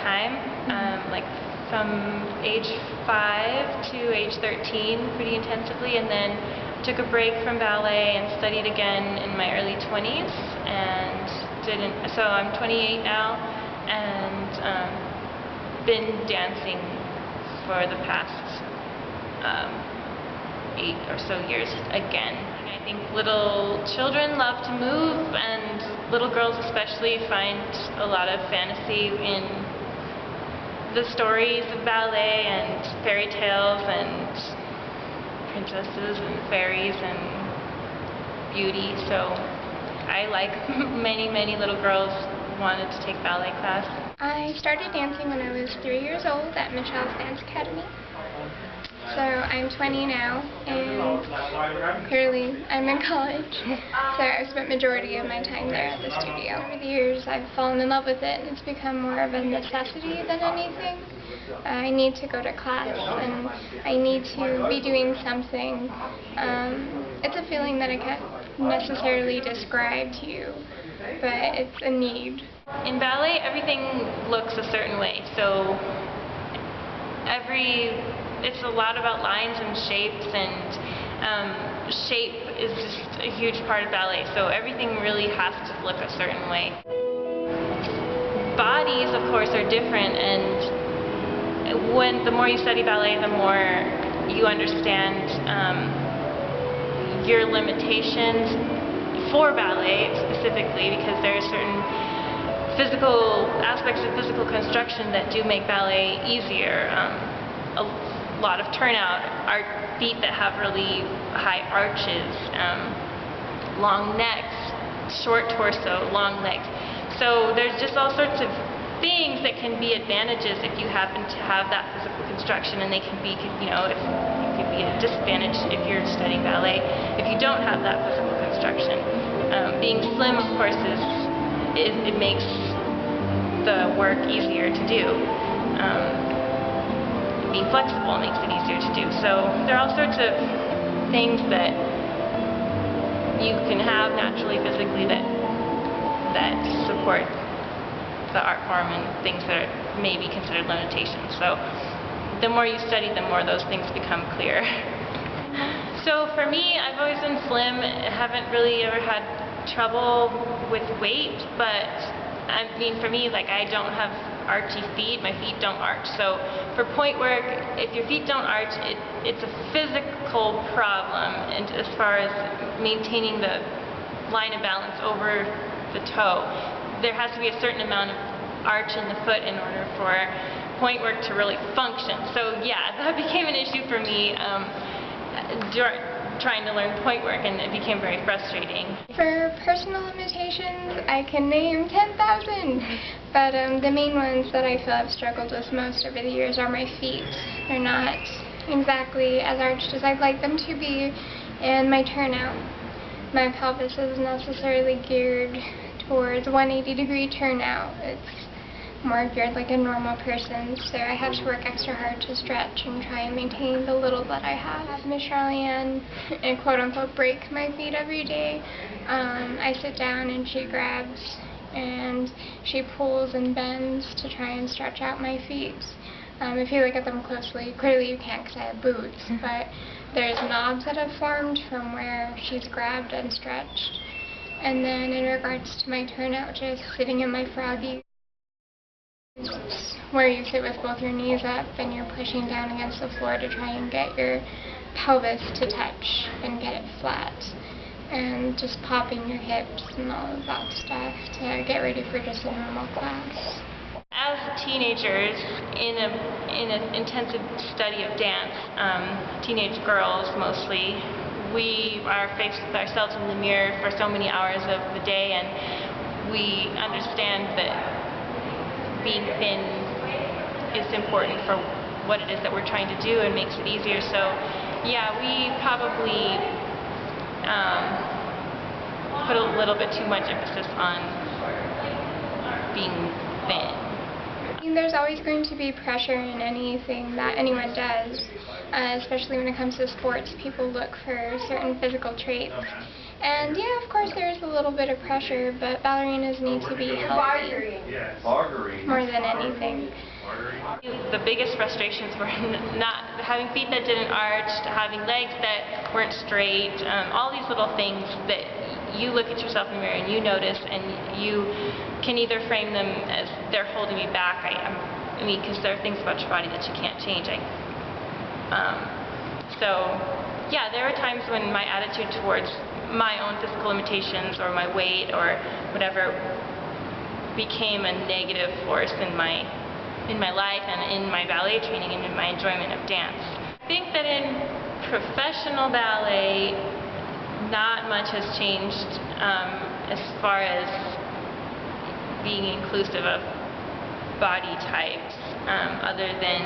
time, like from age 5 to age 13 pretty intensively, and then took a break from ballet and studied again in my early 20s, and so I'm 28 now, and been dancing for the past 8 or so years again. I think little children love to move, and little girls especially find a lot of fantasy in the stories of ballet and fairy tales and princesses and fairies and beauty. So I, like many little girls, wanted to take ballet class. I started dancing when I was 3 years old at Michelle's Dance Academy. So I'm 20 now, and clearly I'm in college, so I've spent majority of my time there at the studio. Over the years I've fallen in love with it, and it's become more of a necessity than anything. I need to go to class, and I need to be doing something. It's a feeling that I can't necessarily describe to you, but it's a need. In ballet, everything looks a certain way, so it's a lot about lines and shapes, and shape is just a huge part of ballet, so everything really has to look a certain way. Bodies, of course, are different, and the more you study ballet, the more you understand your limitations for ballet specifically, because there are certain physical aspects of physical construction that do make ballet easier. A lot of turnout, feet that have really high arches, long necks, short torso, long legs. So there's just all sorts of things that can be advantages if you happen to have that physical construction, and they can be, you know, it could be a disadvantage if you're studying ballet if you don't have that physical construction. Being slim, of course, it makes the work easier to do. Being flexible makes it easier to do. So there are all sorts of things that you can have naturally, physically, that support the art form, and things that are maybe considered limitations. So the more you study, the more those things become clear. So for me, I've always been slim. I haven't really ever had trouble with weight, but I mean, for me, like, I don't have archy feet. My feet don't arch. So for point work, if your feet don't arch, it's a physical problem, and as far as maintaining the line of balance over the toe, there has to be a certain amount of arch in the foot in order for point work to really function. So yeah, that became an issue for me trying to learn point work, and it became very frustrating. For personal limitations, I can name 10,000, but the main ones that I feel I've struggled with most over the years are my feet. They're not exactly as arched as I'd like them to be, and my turnout. My pelvis isn't necessarily geared towards 180-degree turnout. It's more geared like a normal person, so I have to work extra hard to stretch and try and maintain the little that I have. Miss Charlie-Ann, and quote-unquote break my feet every day. I sit down and she grabs and she pulls and bends to try and stretch out my feet. If you look at them closely, clearly you can't because I have boots, but there's knobs that have formed from where she's grabbed and stretched. And then in regards to my turnout, just sitting in my froggy, where you sit with both your knees up and you're pushing down against the floor to try and get your pelvis to touch and get it flat, and just popping your hips and all of that stuff to get ready for just a normal class. As teenagers, in an intensive study of dance, teenage girls mostly, we are faced with ourselves in the mirror for so many hours of the day, and we understand that being thin is important for what it is that we're trying to do, and makes it easier. So yeah, we probably put a little bit too much emphasis on being thin. There's always going to be pressure in anything that anyone does, especially when it comes to sports. People look for certain physical traits. And yeah, of course there is a little bit of pressure, but ballerinas need to be healthy more than anything. The biggest frustrations were not having feet that didn't arch, having legs that weren't straight, all these little things that you look at yourself in the mirror and you notice, and you can either frame them as they're holding me back. I mean, because there are things about your body that you can't change. So, yeah, there were times when my attitude towards my own physical limitations or my weight or whatever became a negative force in my life and in my ballet training and in my enjoyment of dance. I think that in professional ballet, not much has changed as far as being inclusive of body types, other than,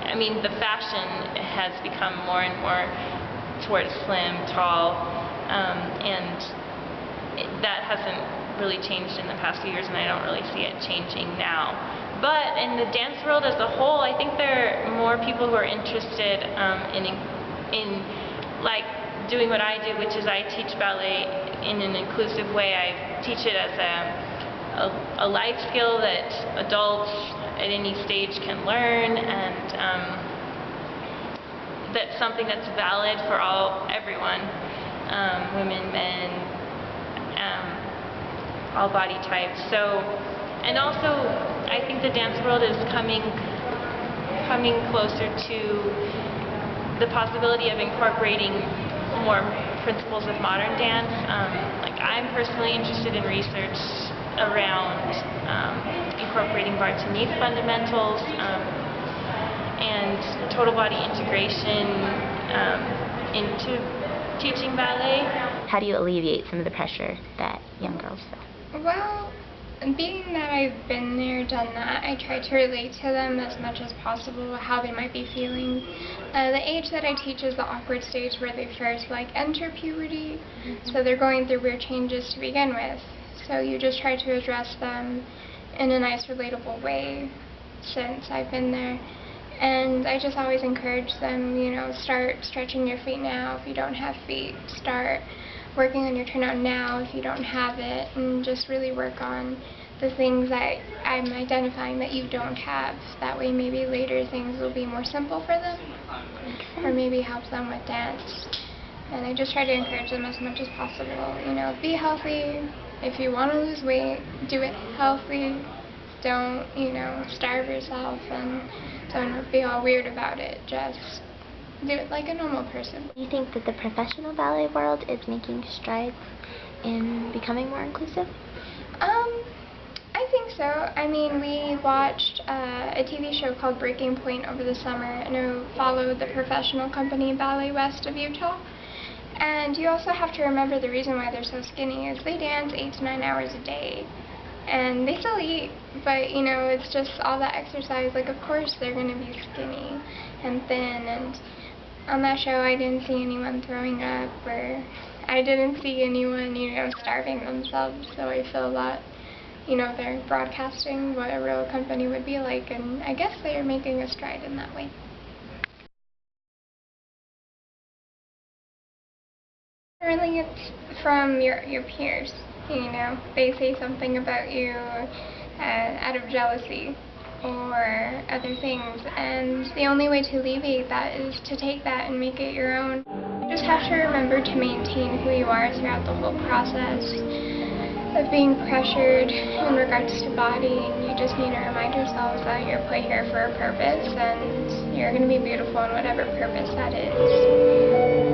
I mean, the fashion has become more and more towards slim, tall, and that hasn't really changed in the past few years, and I don't really see it changing now. But in the dance world as a whole, I think there are more people who are interested in like doing what I do, which is I teach ballet in an inclusive way. I teach it as a life skill that adults at any stage can learn, and that's something that's valid for everyone, women, men, all body types. So, and also, I think the dance world is coming closer to the possibility of incorporating more principles of modern dance. Like, I'm personally interested in research around incorporating barre tenue fundamentals and total body integration into teaching ballet. How do you alleviate some of the pressure that young girls feel? Well, being that I've been there, done that, I try to relate to them as much as possible, how they might be feeling. The age that I teach is the awkward stage where they first enter puberty, so they're going through weird changes to begin with. So you just try to address them in a nice, relatable way since I've been there. And I just always encourage them, start stretching your feet now if you don't have feet. Start working on your turnout now if you don't have it, and just really work on the things that I'm identifying that you don't have. That way maybe later things will be more simple for them, or maybe help them with dance. And I just try to encourage them as much as possible. Be healthy. If you want to lose weight, do it healthy. Don't, starve yourself, and don't be all weird about it. Just do it like a normal person. Do you think that the professional ballet world is making strides in becoming more inclusive? I think so. I mean, we watched a TV show called Breaking Point over the summer, and it followed the professional company Ballet West of Utah. And you also have to remember the reason why they're so skinny is they dance 8 to 9 hours a day. And they still eat, but it's just all that exercise. Of course they're going to be skinny and thin, and on that show I didn't see anyone throwing up, or I didn't see anyone, starving themselves. So I feel that, they're broadcasting what a real company would be like, and I guess they're making a stride in that way. Really, it's from your peers. They say something about you out of jealousy or other things, and the only way to alleviate that is to take that and make it your own. You just have to remember to maintain who you are throughout the whole process of being pressured in regards to body, and you just need to remind yourselves that you're put here for a purpose, and you're going to be beautiful in whatever purpose that is.